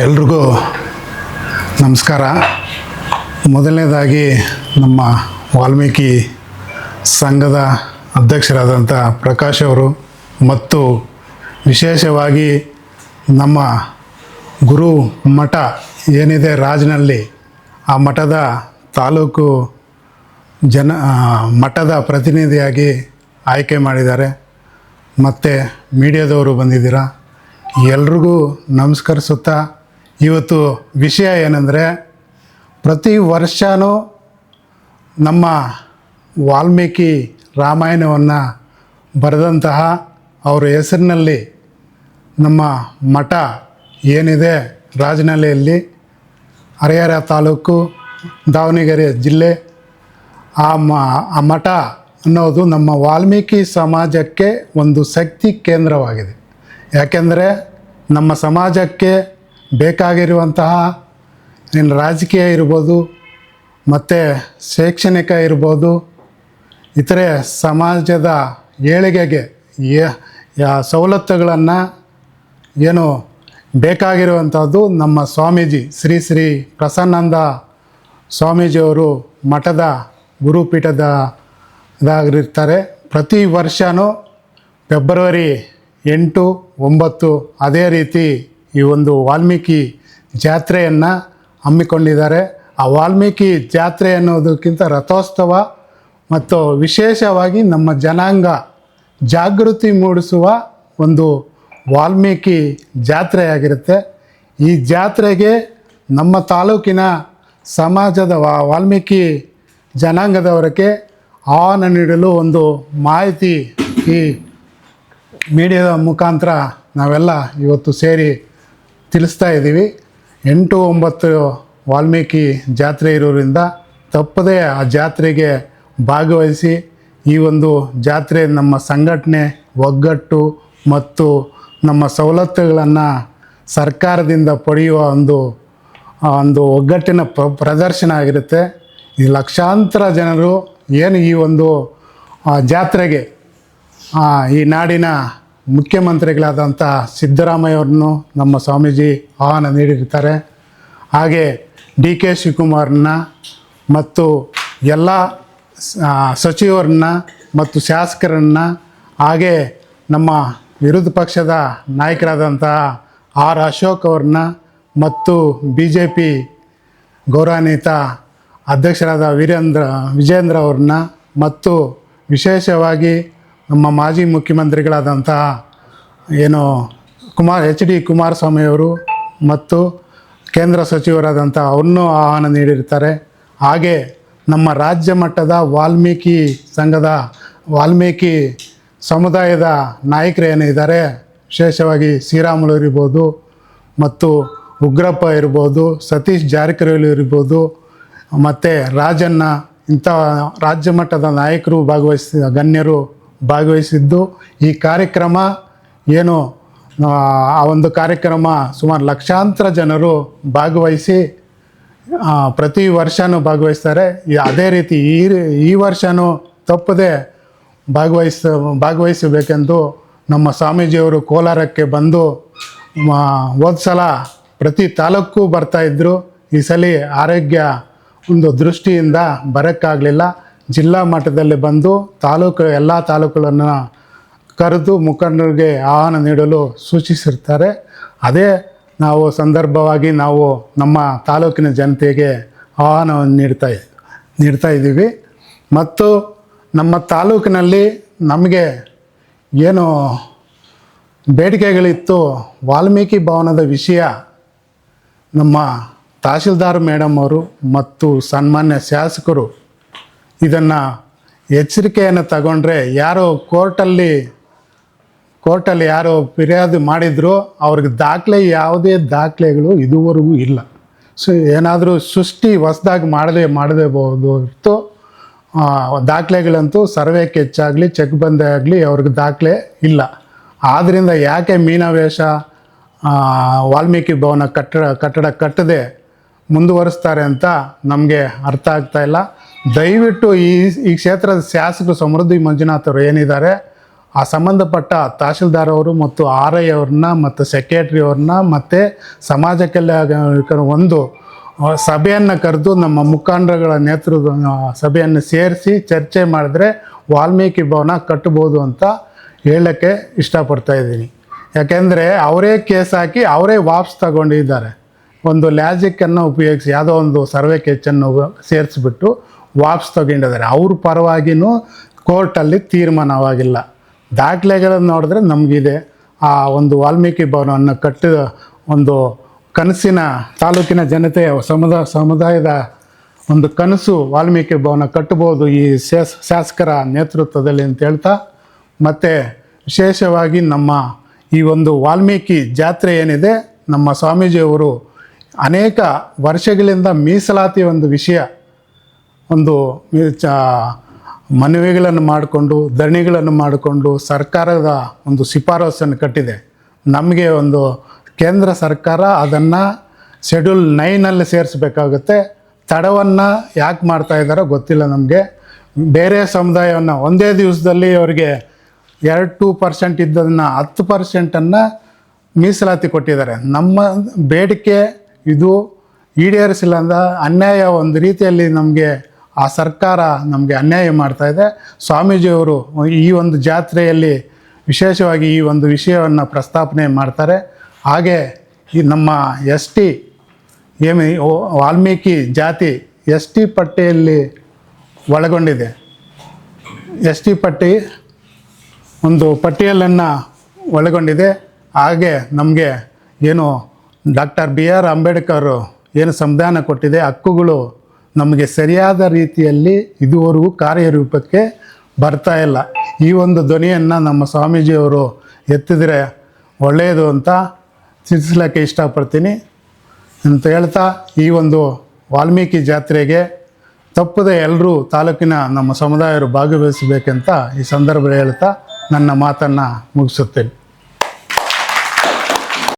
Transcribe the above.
ಎಲ್ರಿಗೂ ನಮಸ್ಕಾರ. ಮೊದಲನೇದಾಗಿ ನಮ್ಮ ವಾಲ್ಮೀಕಿ ಸಂಘದ ಅಧ್ಯಕ್ಷರಾದಂಥ ಪ್ರಕಾಶ್ ಅವರು ಮತ್ತು ವಿಶೇಷವಾಗಿ ನಮ್ಮ ಗುರು ಮಠ ಏನಿದೆ ರಾಜ್ನಲ್ಲಿ, ಆ ಮಠದ ತಾಲೂಕು ಮಠದ ಪ್ರತಿನಿಧಿಯಾಗಿ ಆಯ್ಕೆ ಮಾಡಿದ್ದಾರೆ. ಮತ್ತು ಮೀಡಿಯಾದವರು ಬಂದಿದ್ದೀರಾ, ಎಲ್ರಿಗೂ ನಮಸ್ಕರಿಸುತ್ತಾ ಇವತ್ತು ವಿಷಯ ಏನಂದರೆ, ಪ್ರತಿ ವರ್ಷವೂ ನಮ್ಮ ವಾಲ್ಮೀಕಿ ರಾಮಾಯಣವನ್ನು ಬರೆದಂತಹ ಅವರ ಹೆಸರಿನಲ್ಲಿ ನಮ್ಮ ಮಠ ಏನಿದೆ ರಾಜನಹಳ್ಳಿಯಲ್ಲಿ, ಹರಿಹರ ತಾಲೂಕು, ದಾವಣಗೆರೆ ಜಿಲ್ಲೆ, ಆ ಮಠ ಅನ್ನೋದು ನಮ್ಮ ವಾಲ್ಮೀಕಿ ಸಮಾಜಕ್ಕೆ ಒಂದು ಶಕ್ತಿ ಕೇಂದ್ರವಾಗಿದೆ. ಯಾಕೆಂದರೆ ನಮ್ಮ ಸಮಾಜಕ್ಕೆ ಬೇಕಾಗಿರುವಂತಹ ರಾಜಕೀಯ ಇರ್ಬೋದು, ಮತ್ತು ಶೈಕ್ಷಣಿಕ ಇರ್ಬೋದು, ಇತರೆ ಸಮಾಜದ ಏಳಿಗೆಗೆ ಸವಲತ್ತುಗಳನ್ನು ಏನು ಬೇಕಾಗಿರುವಂಥದ್ದು ನಮ್ಮ ಸ್ವಾಮೀಜಿ ಶ್ರೀ ಶ್ರೀ ಪ್ರಸನ್ನಾನಂದ ಸ್ವಾಮೀಜಿಯವರು ಮಠದ ಗುರುಪೀಠದಾಗಿರ್ತಾರೆ. ಪ್ರತಿ ವರ್ಷವೂ ಫೆಬ್ರವರಿ 8, 9 ಅದೇ ರೀತಿ ಈ ಒಂದು ವಾಲ್ಮೀಕಿ ಜಾತ್ರೆಯನ್ನು ಹಮ್ಮಿಕೊಂಡಿದ್ದಾರೆ. ಆ ವಾಲ್ಮೀಕಿ ಜಾತ್ರೆ ಅನ್ನೋದಕ್ಕಿಂತ ರಥೋತ್ಸವ ಮತ್ತು ವಿಶೇಷವಾಗಿ ನಮ್ಮ ಜನಾಂಗ ಜಾಗೃತಿ ಮೂಡಿಸುವ ಒಂದು ವಾಲ್ಮೀಕಿ ಜಾತ್ರೆಯಾಗಿರುತ್ತೆ. ಈ ಜಾತ್ರೆಗೆ ನಮ್ಮ ತಾಲೂಕಿನ ಸಮಾಜದ ವಾಲ್ಮೀಕಿ ಜನಾಂಗದವರಿಗೆ ಆಹ್ವಾನ ನೀಡಲು ಒಂದು ಮಾಹಿತಿ ಈ ಮೀಡಿಯಾದ ಮುಖಾಂತರ ನಾವೆಲ್ಲ ಇವತ್ತು ಸೇರಿ ತಿಳಿಸ್ತಾ ಇದ್ದೀವಿ. 8, 9 ವಾಲ್ಮೀಕಿ ಜಾತ್ರೆ ಇರೋದ್ರಿಂದ ತಪ್ಪದೇ ಆ ಜಾತ್ರೆಗೆ ಭಾಗವಹಿಸಿ ಈ ಒಂದು ಜಾತ್ರೆ ನಮ್ಮ ಸಂಘಟನೆ ಒಗ್ಗಟ್ಟು ಮತ್ತು ನಮ್ಮ ಸವಲತ್ತುಗಳನ್ನು ಸರ್ಕಾರದಿಂದ ಪಡೆಯುವ ಒಂದು ಒಗ್ಗಟ್ಟಿನ ಪ್ರದರ್ಶನ ಆಗಿರುತ್ತೆ. ಈ ಲಕ್ಷಾಂತರ ಜನರು ಏನು ಈ ಒಂದು ಜಾತ್ರೆಗೆ ಈ ನಾಡಿನ ಮುಖ್ಯಮಂತ್ರಿಗಳಾದಂಥ ಸಿದ್ದರಾಮಯ್ಯವ್ರನ್ನು ನಮ್ಮ ಸ್ವಾಮೀಜಿ ಆಹ್ವಾನ ನೀಡಿರ್ತಾರೆ. ಹಾಗೆ DK ಶಿವಕುಮಾರನ್ನ ಮತ್ತು ಎಲ್ಲ ಸಚಿವರನ್ನ ಮತ್ತು ಶಾಸಕರನ್ನು, ಹಾಗೆ ನಮ್ಮ ವಿರೋಧ ಪಕ್ಷದ ನಾಯಕರಾದಂತಹ R ಅಶೋಕ್ ಅವ್ರನ್ನ ಮತ್ತು BJP ಗೌರವಾನ್ವಿತ ಅಧ್ಯಕ್ಷರಾದ ವಿಜೇಂದ್ರ ಅವ್ರನ್ನ ಮತ್ತು ವಿಶೇಷವಾಗಿ ನಮ್ಮ ಮಾಜಿ ಮುಖ್ಯಮಂತ್ರಿಗಳಾದಂತಹ HD ಕುಮಾರಸ್ವಾಮಿಯವರು ಮತ್ತು ಕೇಂದ್ರ ಸಚಿವರಾದಂಥ ಅವ್ರನ್ನೂ ಆಹ್ವಾನ ನೀಡಿರ್ತಾರೆ. ಹಾಗೆ ನಮ್ಮ ರಾಜ್ಯ ಮಟ್ಟದ ವಾಲ್ಮೀಕಿ ಸಂಘದ ವಾಲ್ಮೀಕಿ ಸಮುದಾಯದ ನಾಯಕರು ಏನಿದ್ದಾರೆ, ವಿಶೇಷವಾಗಿ ಶ್ರೀರಾಮುಲು ಇರ್ಬೋದು ಮತ್ತು ಉಗ್ರಪ್ಪ ಇರ್ಬೋದು, ಸತೀಶ್ ಜಾರಕಿಹೊಳಿ ಇರ್ಬೋದು, ಮತ್ತು ರಾಜಣ್ಣ, ಇಂಥ ರಾಜ್ಯ ಮಟ್ಟದ ನಾಯಕರು ಗಣ್ಯರು ಭಾಗವಹಿಸಿದ್ದು ಈ ಕಾರ್ಯಕ್ರಮ ಏನು ಆ ಒಂದು ಕಾರ್ಯಕ್ರಮ ಸುಮಾರು ಲಕ್ಷಾಂತರ ಜನರು ಭಾಗವಹಿಸಿ ಪ್ರತಿ ವರ್ಷವೂ ಭಾಗವಹಿಸ್ತಾರೆ. ಅದೇ ರೀತಿ ಈ ವರ್ಷವೂ ತಪ್ಪದೆ ಭಾಗವಹಿಸಬೇಕೆಂದು ನಮ್ಮ ಸ್ವಾಮೀಜಿಯವರು ಕೋಲಾರಕ್ಕೆ ಬಂದು ಹೋದ ಸಲ ಪ್ರತಿ ತಾಲೂಕು ಬರ್ತಾಯಿದ್ರು. ಈ ಸಲ ಆರೋಗ್ಯ ಒಂದು ದೃಷ್ಟಿಯಿಂದ ಬರೋಕ್ಕಾಗಲಿಲ್ಲ. ಜಿಲ್ಲಾ ಮಟ್ಟದಲ್ಲಿ ಬಂದು ಎಲ್ಲ ತಾಲೂಕುಗಳನ್ನು ಕರೆದು ಮುಖಂಡರಿಗೆ ಆಹ್ವಾನ ನೀಡಲು ಸೂಚಿಸಿರ್ತಾರೆ. ಅದೇ ಸಂದರ್ಭವಾಗಿ ನಾವು ನಮ್ಮ ತಾಲೂಕಿನ ಜನತೆಗೆ ಆಹ್ವಾನವನ್ನು ನೀಡ್ತಾ ಇದ್ದೀವಿ. ಮತ್ತು ನಮ್ಮ ತಾಲೂಕಿನಲ್ಲಿ ನಮಗೆ ಏನು ಬೇಡಿಕೆಗಳಿತ್ತು, ವಾಲ್ಮೀಕಿ ಭವನದ ವಿಷಯ ನಮ್ಮ ತಹಶೀಲ್ದಾರ್ ಮೇಡಮ್ ಅವರು ಮತ್ತು ಸನ್ಮಾನ್ಯ ಶಾಸಕರು ಇದನ್ನು ಎಚ್ಚರಿಕೆಯನ್ನು ತಗೊಂಡ್ರೆ, ಯಾರೋ ಕೋರ್ಟಲ್ಲಿ ಯಾರೋ ಫಿರ್ಯಾದಿ ಮಾಡಿದ್ರು ಅವ್ರಿಗೆ ಯಾವುದೇ ದಾಖಲೆಗಳು ಇದುವರೆಗೂ ಇಲ್ಲ. ಸೊ ಏನಾದರೂ ಹೊಸದಾಗಿ ಮಾಡದೇಬಹುದು ಹೊರತು ದಾಖಲೆಗಳಂತೂ ಸರ್ವೆಕ್ಕೆ ಹೆಚ್ಚಾಗಲಿ ಚೆಕ್ ಬಂದೇ ಆಗಲಿ ಅವ್ರಿಗೆ ದಾಖಲೆ ಇಲ್ಲ. ಆದ್ದರಿಂದ ಯಾಕೆ ಮೀನಾವೇಶ ವಾಲ್ಮೀಕಿ ಭವನ ಕಟ್ಟಡ ಕಟ್ಟದೆ ಮುಂದುವರಿಸ್ತಾರೆ ಅಂತ ನಮಗೆ ಅರ್ಥ ಆಗ್ತಾಯಿಲ್ಲ. ದಯವಿಟ್ಟು ಈ ಕ್ಷೇತ್ರದ ಶಾಸಕರು ಸಮೃದ್ಧಿ ಮಂಜುನಾಥ್ ಅವರು ಏನಿದ್ದಾರೆ ಆ ಸಂಬಂಧಪಟ್ಟ ತಹಶೀಲ್ದಾರ್ ಅವರು ಮತ್ತು ಆರ್ ಐ ಅವ್ರನ್ನ ಮತ್ತು ಸೆಕ್ರೆಟ್ರಿ ಅವ್ರನ್ನ ಮತ್ತು ಸಮಾಜ ಕಲ್ಯಾಣ ಒಂದು ಸಭೆಯನ್ನು ಕರೆದು ನಮ್ಮ ಮುಖಂಡರುಗಳ ನೇತೃತ್ವ ಸಭೆಯನ್ನು ಸೇರಿಸಿ ಚರ್ಚೆ ಮಾಡಿದ್ರೆ ವಾಲ್ಮೀಕಿ ಭವನ ಕಟ್ಬೋದು ಅಂತ ಹೇಳೋಕ್ಕೆ ಇಷ್ಟಪಡ್ತಾ ಇದ್ದೀನಿ. ಯಾಕೆಂದರೆ ಅವರೇ ಕೇಸ್ ಹಾಕಿ ಅವರೇ ವಾಪಸ್ ತಗೊಂಡಿದ್ದಾರೆ. ಒಂದು ಲ್ಯಾಜಿಕ್ಕನ್ನು ಉಪಯೋಗಿಸಿ ಯಾವುದೋ ಒಂದು ಸರ್ವೆ ಕೆಚ್ಚನ್ನು ಸೇರಿಸ್ಬಿಟ್ಟು ವಾಪಸ್ ತಗೊಂಡಿದ್ದಾರೆ. ಅವ್ರ ಪರವಾಗಿಯೂ ಕೋರ್ಟಲ್ಲಿ ತೀರ್ಮಾನವಾಗಿಲ್ಲ. ದಾಖಲೆಗಳನ್ನು ನೋಡಿದ್ರೆ ನಮಗಿದೆ ಆ ಒಂದು ವಾಲ್ಮೀಕಿ ಭವನವನ್ನು ಕಟ್ಟಿದ ಒಂದು ಕನಸಿನ ತಾಲೂಕಿನ ಜನತೆಯ ಸಮುದಾಯದ ಒಂದು ಕನಸು ವಾಲ್ಮೀಕಿ ಭವನ ಕಟ್ಟಬೋದು ಈ ಶಾಸಕರ ನೇತೃತ್ವದಲ್ಲಿ ಅಂತ ಹೇಳ್ತಾ, ಮತ್ತು ವಿಶೇಷವಾಗಿ ನಮ್ಮ ಈ ಒಂದು ವಾಲ್ಮೀಕಿ ಜಾತ್ರೆ ಏನಿದೆ, ನಮ್ಮ ಸ್ವಾಮೀಜಿಯವರು ಅನೇಕ ವರ್ಷಗಳಿಂದ ಮೀಸಲಾತಿ ಒಂದು ವಿಷಯ ಒಂದು ಮನವಿಗಳನ್ನು ಮಾಡಿಕೊಂಡು ಧರಣಿಗಳನ್ನು ಮಾಡಿಕೊಂಡು ಸರ್ಕಾರದ ಒಂದು ಶಿಫಾರಸನ್ನು ಕಟ್ಟಿದೆ. ನಮಗೆ ಒಂದು ಕೇಂದ್ರ ಸರ್ಕಾರ ಅದನ್ನು ಶೆಡ್ಯೂಲ್ 9ನಲ್ಲಿ ಸೇರಿಸ್ಬೇಕಾಗುತ್ತೆ. ತಡವನ್ನು ಯಾಕೆ ಮಾಡ್ತಾ ಇದ್ದಾರೋ ಗೊತ್ತಿಲ್ಲ ನಮಗೆ. ಬೇರೆ ಸಮುದಾಯವನ್ನು ಒಂದೇ ದಿವಸದಲ್ಲಿ ಅವರಿಗೆ 2% ಇದ್ದದನ್ನು 10%ಅನ್ನು ಮೀಸಲಾತಿ ಕೊಟ್ಟಿದ್ದಾರೆ. ನಮ್ಮ ಬೇಡಿಕೆ ಇದು ಈಡೇರಿಸಿಲ್ಲ ಅಂದ ಅನ್ಯಾಯ, ಒಂದು ರೀತಿಯಲ್ಲಿ ನಮಗೆ ಆ ಸರ್ಕಾರ ನಮಗೆ ಅನ್ಯಾಯ ಮಾಡ್ತಾಯಿದೆ. ಸ್ವಾಮೀಜಿಯವರು ಈ ಒಂದು ಜಾತ್ರೆಯಲ್ಲಿ ವಿಶೇಷವಾಗಿ ಈ ಒಂದು ವಿಷಯವನ್ನು ಪ್ರಸ್ತಾಪನೆ ಮಾಡ್ತಾರೆ. ಹಾಗೆ ಈ ನಮ್ಮ ST ವಾಲ್ಮೀಕಿ ಜಾತಿ ST ಪಟ್ಟಿಯಲ್ಲಿ ಒಳಗೊಂಡಿದೆ. ST ಪಟ್ಟಿ ಒಂದು ಪಟ್ಟಿಯಲನ್ನು ಒಳಗೊಂಡಿದೆ. ಹಾಗೆ ನಮಗೆ ಏನು ಡಾಕ್ಟರ್ BR ಅಂಬೇಡ್ಕರ್ ಏನು ಸಂವಿಧಾನ ಕೊಟ್ಟಿದೆ, ಹಕ್ಕುಗಳು ನಮಗೆ ಸರಿಯಾದ ರೀತಿಯಲ್ಲಿ ಇದುವರೆಗೂ ಕಾರ್ಯರೂಪಕ್ಕೆ ಬರ್ತಾ ಇಲ್ಲ. ಈ ಒಂದು ಧ್ವನಿಯನ್ನು ನಮ್ಮ ಸ್ವಾಮೀಜಿಯವರು ಎತ್ತಿದರೆ ಒಳ್ಳೆಯದು ಅಂತ ತಿಳಿಸ್ಲಿಕ್ಕೆ ಇಷ್ಟಪಡ್ತೀನಿ ಅಂತ ಹೇಳ್ತಾ, ಈ ಒಂದು ವಾಲ್ಮೀಕಿ ಜಾತ್ರೆಗೆ ತಪ್ಪದೆ ಎಲ್ಲರೂ ತಾಲೂಕಿನ ನಮ್ಮ ಸಮುದಾಯರು ಭಾಗವಹಿಸಬೇಕಂತ ಈ ಸಂದರ್ಭದಲ್ಲಿ ಹೇಳ್ತಾ ನನ್ನ ಮಾತನ್ನು ಮುಗಿಸುತ್ತೇನೆ.